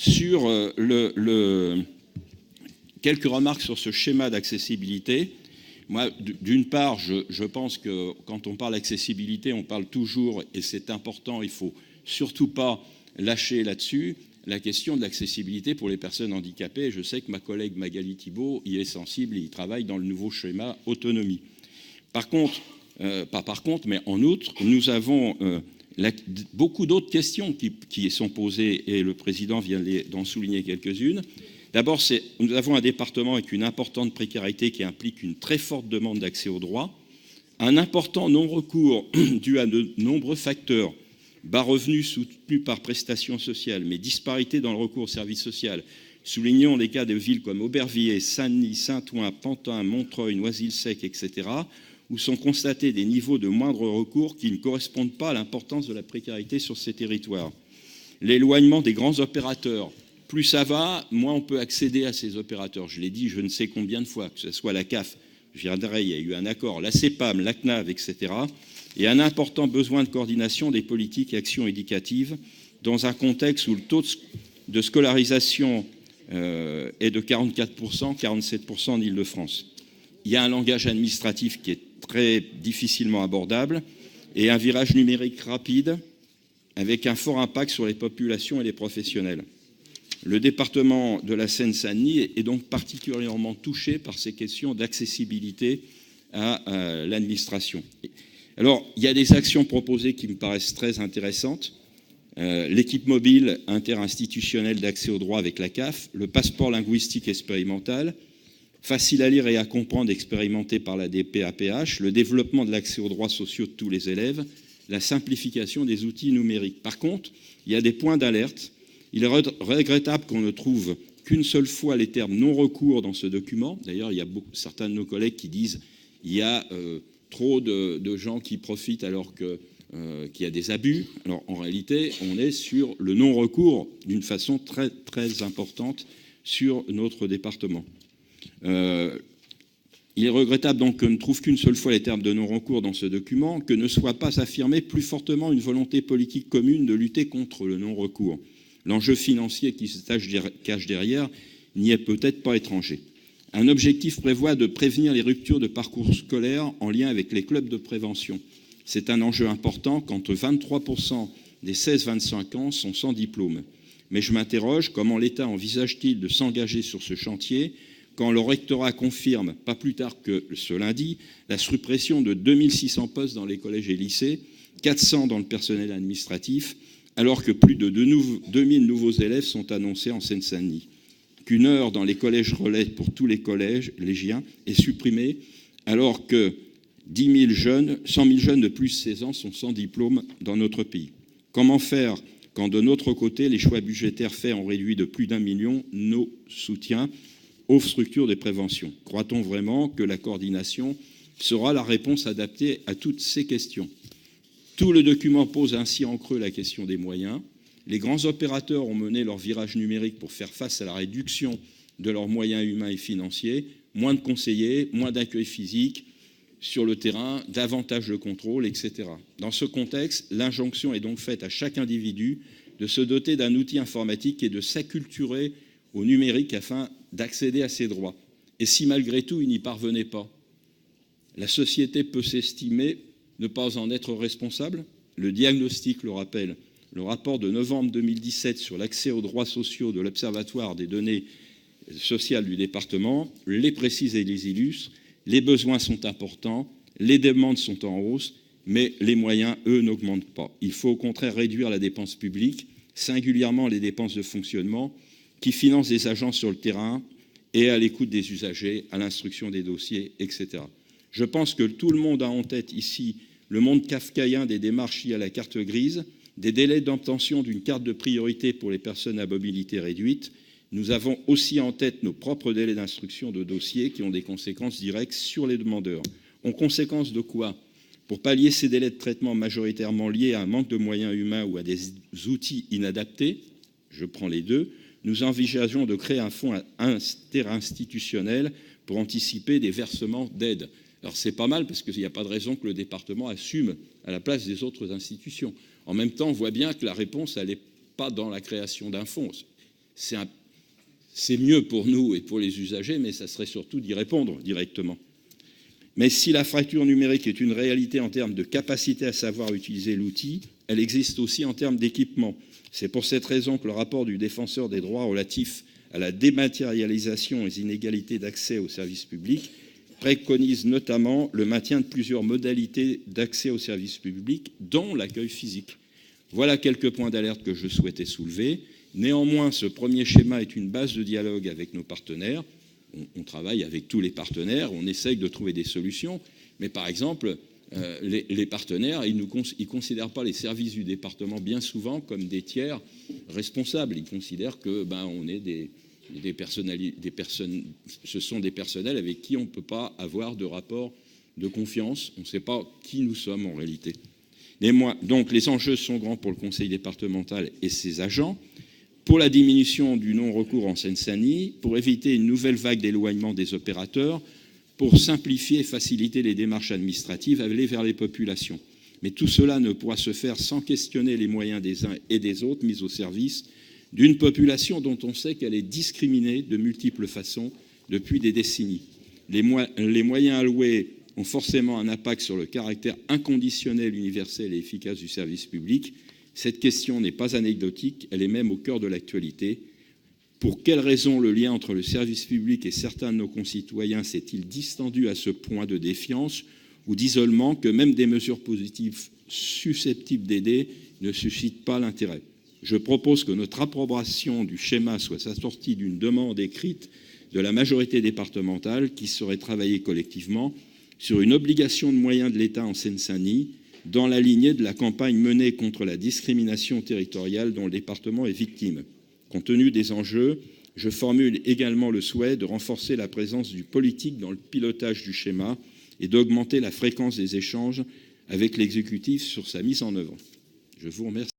Sur quelques remarques sur ce schéma d'accessibilité. Moi, d'une part, je pense que quand on parle d'accessibilité, on parle toujours, et c'est important, il ne faut surtout pas lâcher là-dessus, la question de l'accessibilité pour les personnes handicapées. Je sais que ma collègue Magali Thibault y est sensible et y travaille dans le nouveau schéma autonomie. Par contre, mais en outre, nous avons beaucoup d'autres questions qui sont posées, et le président vient d'en souligner quelques-unes. D'abord, nous avons un département avec une importante précarité qui implique une très forte demande d'accès aux droits, un important non-recours dû à de nombreux facteurs, bas revenus soutenus par prestations sociales, mais disparité dans le recours au service social. Soulignons les cas de villes comme Aubervilliers, Saint-Denis, Saint-Ouen, Pantin, Montreuil, Noisy-le-Sec, etc., où sont constatés des niveaux de moindre recours qui ne correspondent pas à l'importance de la précarité sur ces territoires. L'éloignement des grands opérateurs. Plus ça va, moins on peut accéder à ces opérateurs. Je l'ai dit je ne sais combien de fois, que ce soit la CAF, je viendrai, il y a eu un accord, la CEPAM, la CNAV, etc., et un important besoin de coordination des politiques et actions éducatives dans un contexte où le taux de scolarisation est de 44%, 47% en Île-de-France. Il y a un langage administratif qui est très difficilement abordable et un virage numérique rapide avec un fort impact sur les populations et les professionnels. Le département de la Seine-Saint-Denis est donc particulièrement touché par ces questions d'accessibilité à l'administration. Alors, il y a des actions proposées qui me paraissent très intéressantes. L'équipe mobile interinstitutionnelle d'accès au droit avec la CAF, le passeport linguistique expérimental, facile à lire et à comprendre, expérimenté par la DPAPH, le développement de l'accès aux droits sociaux de tous les élèves, la simplification des outils numériques. Par contre, il y a des points d'alerte. Il est regrettable qu'on ne trouve qu'une seule fois les termes non-recours dans ce document. D'ailleurs, il y a certains de nos collègues qui disent qu'il y a trop de gens qui profitent alors qu'il y a des abus. Alors, en réalité, on est sur le non-recours d'une façon très, très importante sur notre département. Il est regrettable donc qu'on ne trouve qu'une seule fois les termes de non-recours dans ce document, que ne soit pas affirmée plus fortement une volonté politique commune de lutter contre le non-recours. L'enjeu financier qui se cache derrière n'y est peut-être pas étranger. Un objectif prévoit de prévenir les ruptures de parcours scolaire en lien avec les clubs de prévention. C'est un enjeu important quand 23% des 16-25 ans sont sans diplôme. Mais je m'interroge, comment l'État envisage-t-il de s'engager sur ce chantier quand le rectorat confirme, pas plus tard que ce lundi, la suppression de 2600 postes dans les collèges et lycées, 400 dans le personnel administratif, alors que plus de 2000 nouveaux élèves sont annoncés en Seine-Saint-Denis. Qu'une heure dans les collèges relais pour tous les collégiens est supprimée, alors que 100 000 jeunes de plus de 16 ans sont sans diplôme dans notre pays. Comment faire quand, de notre côté, les choix budgétaires faits ont réduit de plus d'1 million nos soutiens aux structures de prévention? Croit-on vraiment que la coordination sera la réponse adaptée à toutes ces questions? Tout le document pose ainsi en creux la question des moyens. Les grands opérateurs ont mené leur virage numérique pour faire face à la réduction de leurs moyens humains et financiers. Moins de conseillers, moins d'accueil physique sur le terrain, davantage de contrôle, etc. Dans ce contexte, l'injonction est donc faite à chaque individu de se doter d'un outil informatique et de s'acculturer au numérique afin d'accéder à ses droits. Et si malgré tout, il n'y parvenait pas, la société peut s'estimer ne pas en être responsable. Le diagnostic le rappelle. Le rapport de novembre 2017 sur l'accès aux droits sociaux de l'Observatoire des données sociales du département les précise et les illustre. Les besoins sont importants, les demandes sont en hausse, mais les moyens, eux, n'augmentent pas. Il faut au contraire réduire la dépense publique, singulièrement les dépenses de fonctionnement, qui financent des agents sur le terrain et à l'écoute des usagers, à l'instruction des dossiers, etc. Je pense que tout le monde a en tête ici le monde kafkaïen des démarches liées à la carte grise, des délais d'obtention d'une carte de priorité pour les personnes à mobilité réduite. Nous avons aussi en tête nos propres délais d'instruction de dossiers qui ont des conséquences directes sur les demandeurs. En conséquence de quoi? Pour pallier ces délais de traitement majoritairement liés à un manque de moyens humains ou à des outils inadaptés, je prends les deux, nous envisageons de créer un fonds interinstitutionnel pour anticiper des versements d'aide. Alors c'est pas mal parce qu'il n'y a pas de raison que le département assume à la place des autres institutions. En même temps, on voit bien que la réponse, elle n'est pas dans la création d'un fonds. c'est mieux pour nous et pour les usagers, mais ça serait surtout d'y répondre directement. Mais si la fracture numérique est une réalité en termes de capacité à savoir utiliser l'outil, elle existe aussi en termes d'équipement. C'est pour cette raison que le rapport du Défenseur des droits relatif à la dématérialisation et aux inégalités d'accès aux services publics préconise notamment le maintien de plusieurs modalités d'accès aux services publics, dont l'accueil physique. Voilà quelques points d'alerte que je souhaitais soulever. Néanmoins, ce premier schéma est une base de dialogue avec nos partenaires. On travaille avec tous les partenaires, on essaye de trouver des solutions. Mais par exemple, les partenaires, ils ne considèrent pas les services du département bien souvent comme des tiers responsables. Ils considèrent que on est ce sont des personnels avec qui on ne peut pas avoir de rapport de confiance. On ne sait pas qui nous sommes en réalité. Donc les enjeux sont grands pour le conseil départemental et ses agents, pour la diminution du non-recours en Seine-Saint-Denis, pour éviter une nouvelle vague d'éloignement des opérateurs, pour simplifier et faciliter les démarches administratives, aller vers les populations. Mais tout cela ne pourra se faire sans questionner les moyens des uns et des autres mis au service d'une population dont on sait qu'elle est discriminée de multiples façons depuis des décennies. Les moyens alloués ont forcément un impact sur le caractère inconditionnel, universel et efficace du service public. Cette question n'est pas anecdotique, elle est même au cœur de l'actualité. Pour quelles raisons le lien entre le service public et certains de nos concitoyens s'est-il distendu à ce point de défiance ou d'isolement que même des mesures positives susceptibles d'aider ne suscitent pas l'intérêt? Je propose que notre approbation du schéma soit assortie d'une demande écrite de la majorité départementale qui serait travaillée collectivement sur une obligation de moyens de l'État en Seine-Saint-Denis dans la lignée de la campagne menée contre la discrimination territoriale dont le département est victime. Compte tenu des enjeux, je formule également le souhait de renforcer la présence du politique dans le pilotage du schéma et d'augmenter la fréquence des échanges avec l'exécutif sur sa mise en œuvre. Je vous remercie.